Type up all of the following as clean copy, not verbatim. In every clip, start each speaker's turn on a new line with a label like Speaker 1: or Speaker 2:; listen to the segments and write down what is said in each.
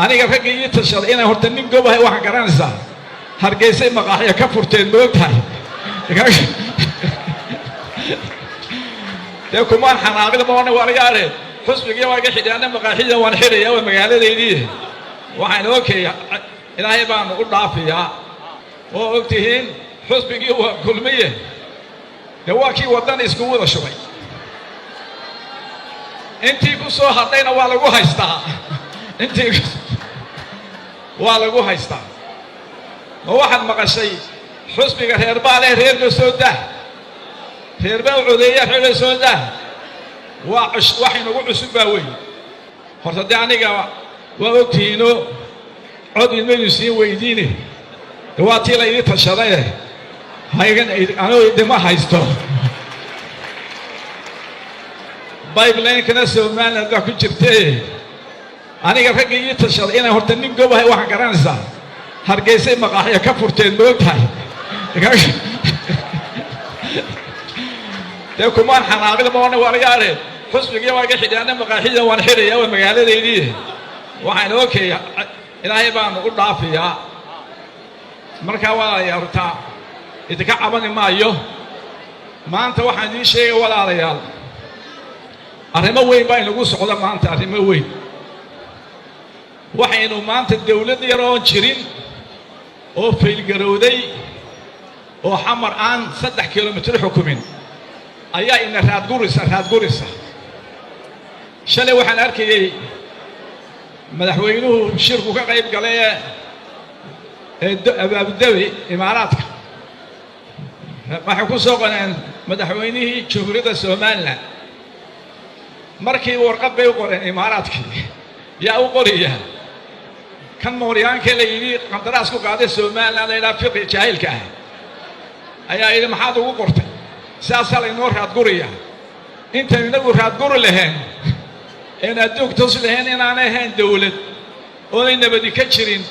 Speaker 1: aniga ragga ii tashaday inay horta nin gobahay waxaan garanaysaa hargeysay maqaaxiya ka furteen moogtahay dee kumaan xanaaqida maana walayaale xusbigii waa iga xidhaana maqaaxida waan xidhaya waa magaaladeydii waxaan ogay ilaahay baan u dhaafiyaa oo ogtihiin xusbigii waa kulmiye dee waa kii waddan isku wada shubay intii ku soo hadhayna waa lagu haystaa intii waa lagu haystaa ma waxaad maqashay xusbiga reer baa leh reerka soo dah reer baa codeeya reerka soo dah wax inagu cusub baa weyn horta dee aniga waa ogtihiinoo cod idmaynu siin weydiine dee waa tii laydii tashaday anoo idima haysto bibelinekana somaliland baa ku jirtee aniga ragga ii tashaday inay horta nin gobahay waxaan garanaysaa hargeysay maqaaxiya ka furteen moogtahay dee kumaan xanaaqida maana walayaale xusbigii waa iga xidhaana maqaaxida waan xidhaya waa magaaladeydii waxaan ogay ilaahay baan u dhaafiyaa markaa walaalayaal hortaa idinka cabani maayo maanta waxaan idiin sheegay walaalayaal arrimo weyn baa inagu socda maanta arrimo weyn waxaynu maanta dawlad yar oon jirin oo faylgarowday oo xamar aan 3 kilomitir xukumin ayaa ina raadgurisa shalay waxaan arkayay madaxweynuhu shirku ka qayb galay abaabudabi imaaraadka waxay ku soo qoneen madaxweynihii jamhuuriyadda somaliland markii warqad bay u qoreen imaaraadkii yaa u qoriya kan mooriyaankee la yidhi qandaraas ku qaaday somaliland la yidhaha fiqi jaahilka ah ayaa yidhi maxaad ugu qortay sidaasaa laynoo raadguraya intaan inagu raadguri lahayn een adduunka tos lahayn inaanay ahayn dawlad oonay nabadi ka jirin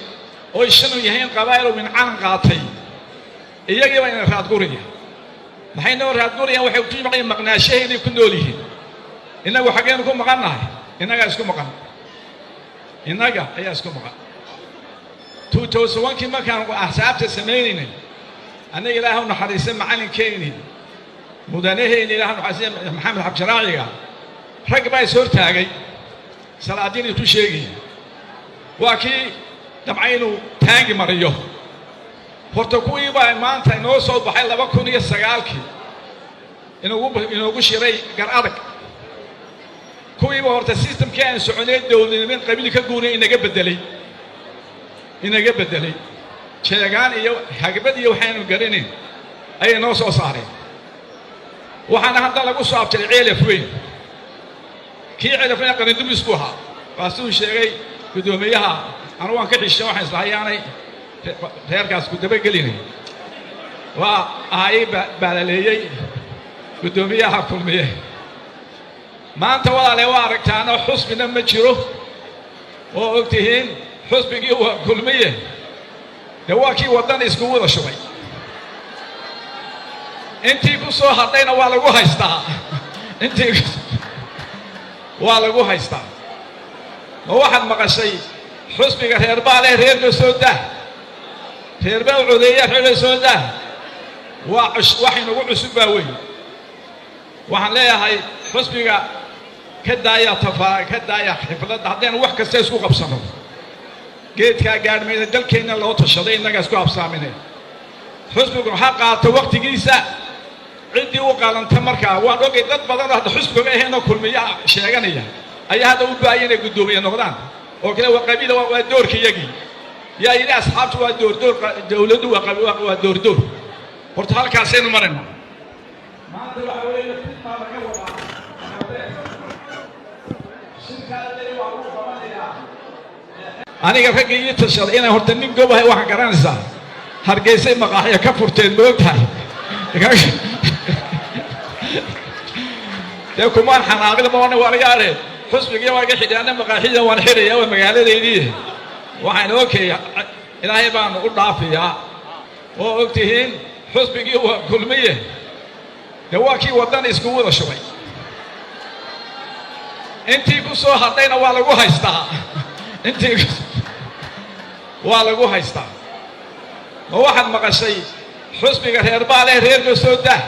Speaker 1: oy shanu yahayn qabaa'il min calan qaatay iyagii baa ina raadguraya maxay noo raadgurayaan waxay ku maqan maqnaashaheedii ku nool yihiin innagu xaggeenu ku maqannahay innagaa isku maqan innaga ayaa isku maqan 2001kii markaan axsaabta samaynaynay annaga ilaahay u naxariistay macalinkeennii mudanaheenni ilaahay u naxariistay maxamed xabjaraaciga rag baa is hortaagay salaadiin intuu sheegaya waa kii dabcay inuu taangi mariyo horta kuwii baa maanta inoo soo baxay 2009kii inoogu shiray gar adag kuwiiba horta systemkii aan soconay dawladnimada qabiil ka guunay inaga bedelay jeegaan iyo hagbad iyo waxaanu garanayn ayay noo soo saareen waxaana hadda lagu soo abtiray ceelaf weyn kii ceelafna qarindubis ku ahaa waasuu sheegay gudoomiyaha anu waan ka xishay waxaan islahayaanay reerkaas ku dabagelinay waa ahay baalaleeyey gudoomiyaha kulmiye maanta walaale waa aragtaana xusbina ma jiro oo ogtihiin xusbigii waa kulmiye dee waa kii waddan isku wada shubay intii ku soo hadhayna waa lagu haystaa intii waa lagu haystaa ma waxaad maqashay xusbiga reer baa leh reerka soo dah reer baa codeeya reerka soo dah wax inagu cusub baa weyn waxaan leeyahay xusbiga ka daaya xifladda haddaynu wax kasta isku qabsano geedkaa gaadhmayda dalkeenna loo tashaday innaga isku habsaaminay xusbigu ha qaato waqtigiisa ciddii u qaalanta markaa waan ogay dad badan oo hadda xusbiga ahaynoo kulmiyaha sheeganaya ayaa hadda u baahaya inay guddoomiye noqdaan oo kale waa qabiila waa doorka iyagii yaa yidhi asxaabtu waa doordoor dawladdu waa doordoor horta halkaasaynu marayna maanta waxa weeye fitaa laga wadaa aniga ragga ii tashaday inay horta nin gobahay waxaan garanaysaa hargeysay maqaaxiya ka furteen moogtahay dee kumaan xanaaqida maana walayaale xusbigii waa iga xidhaana maqaaxida waan xidhaya waa magaaladeydii waxaan ogay ilaahay baan u dhaafiyaa oo ogtihiin xusbigii waa kulmiye dee waa kii waddan isku wada shubay intii ku soo hadhayna waa lagu haystaa intii waa lagu haystaa ma waxaad maqashay xusbiga reer baale reerka soo dah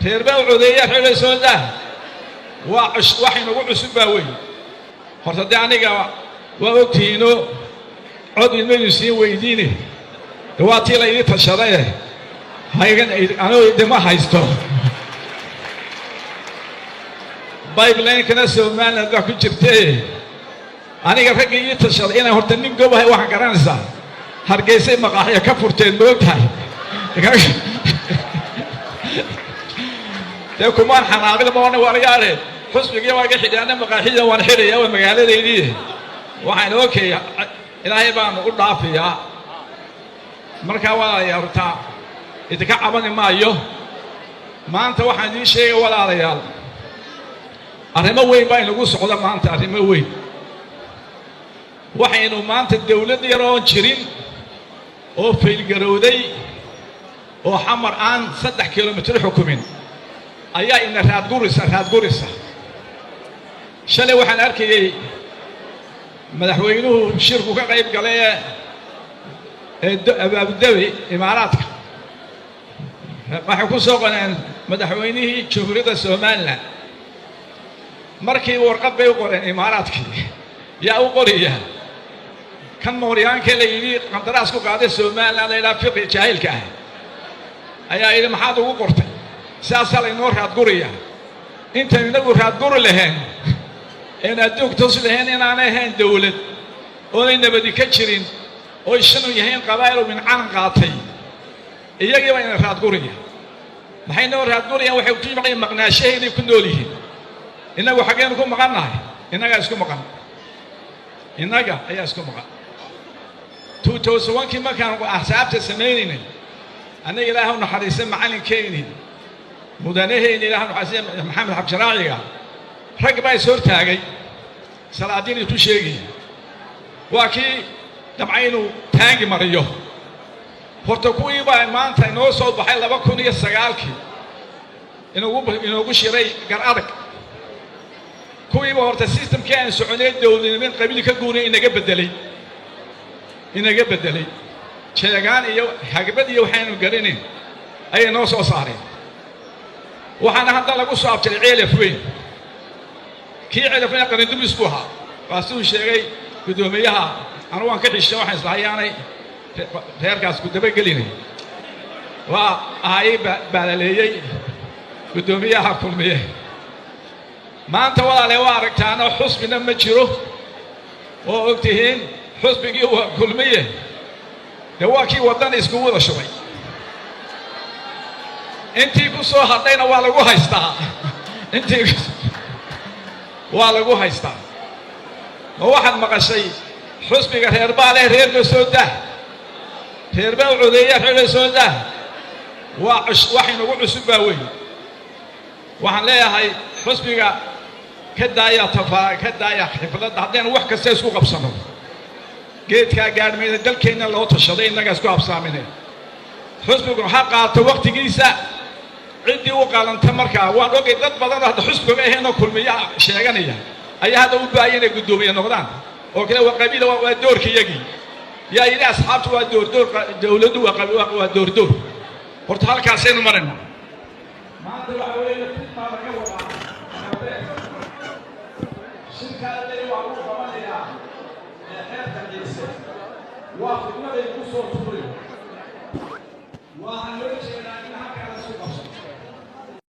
Speaker 1: reer baa u codeeya reer soo dah wax inagu cusub baa weyn horta de aniga waa ogtihiino cod inaynu sii weydiine waa tii la idin tashaday haygan anoo idima haysto Bible-kana Soomaaliland ku jirtay aniga ragga ii tashaday inay horta nin gobahay wax garanaysaa hargeysay maqaaxiya ka furteen moogtahay de kumaan xanaaqida ma waan yaare xusbiga waa ka xidhaana maqaaxida waan xidhaya waa magaaladeedii waxaan okay ilaahay baan u dhaafiyaa marka waa yarta idinka caban maayo maanta waxaan idin sheegay walaalayaal arrimo weyn baa inagu socda maanta arrimo weyn waxaynu maanta dawlad yar oo jirin oo faylgarowday oo xamar aan 3 kiiloomitir xukumin ayaa ina raad gurisa shalay waxaan arkayay madaxweynuhu shirku ka qayb galay Abu Dhabi Imaaraadka waxay ku soo qoneen madaxweynihii Jamhuuriyadda Soomaaliland markii warqad bay u qoreen Imaaraadkii yaa u qoriya kan Mooryaanka la yiri qandaraas ku qaaday Soomaaliland ilaa fiqi jaahilka ah ayaa yiri maxaad ugu qortay siyaasad inoo raad guriya inta inagu raad gur lahayn in adduunka sulahayn inaan ahayn dawlad oo ay nabadi ka jirin oo shanu yahayn qabaayl min caan qaatay iyagii waa in raad guriya maxay noo raad guriya waxay ku timaqay maqnaasheeyay ku nool yihiin inagu xageen ku maqanahay inaga isku maqan inaga ayaa isku maqan 2001 markaan ahsaabta sameeynay anaga ilaahu naxariisay macalinkeeni mudanaheeni ilaahu naxariisay maxamed xabjaraaciga rag baa soo taagay salaadiin tu sheegay waa kii dabcaynu taagi mariyo horta kuwii baa maanta inoo soo baxay 2009 inoogu shiray gar adag kuwii baa horta systemkii aan soconay dawladnimada qabiil ka guuray inaga bedelay sheegaan iyo hagbad iyo waxaanu garanin ay noo soo saareen waxaana hadda lagu soo abtiray ceelaf weyn kii ceelafna qaran dib isku ahaa waasuu sheegay gudoomiyaha anu waan ka xishay waxaan islahayaanay reerkaas ku daba gelinay waa ay baalaleeyay gudoomiyaha kulmiye maanta walaale waa aragtaana xusbina ma jiro oo ogtihiin xusbigii waa kulmiye de waa kii wadan isku wada shubay intii ku soo hadayna waa lagu haystaa intii waa lagu haystaa ma waxaad maqashay xusbiga reer baale reerka soo dah reer baa u codeeya reer soo dah wax inagu cusub baa weyn waxaan leeyahay xusbiga ka daaya xifladda haddaynu wax kasta isku qabsano geedkaa gaadhmayna dalkeenna loo tashaday innaga isku habsaaminay xusbigu ha qaato waqtigiisa ciddii u qaalanta markaa waan ogay dad badan oo hadda xusbiga ahayn oo kulmiya sheeganaya ayaa hadda u baahan inay gudoomiye noqdaan oo kale waa qabiil waa doorkiyagii yaa yidhi asxaabtu waa doordoor dawladdu waa doordoor horta halkaasaynu maraynaa maanta waxa weeye xitaa laga wadaa shirkaadii waa lagu qabanayaa ee xeerka geesay waa khidmaday ku soo tuuray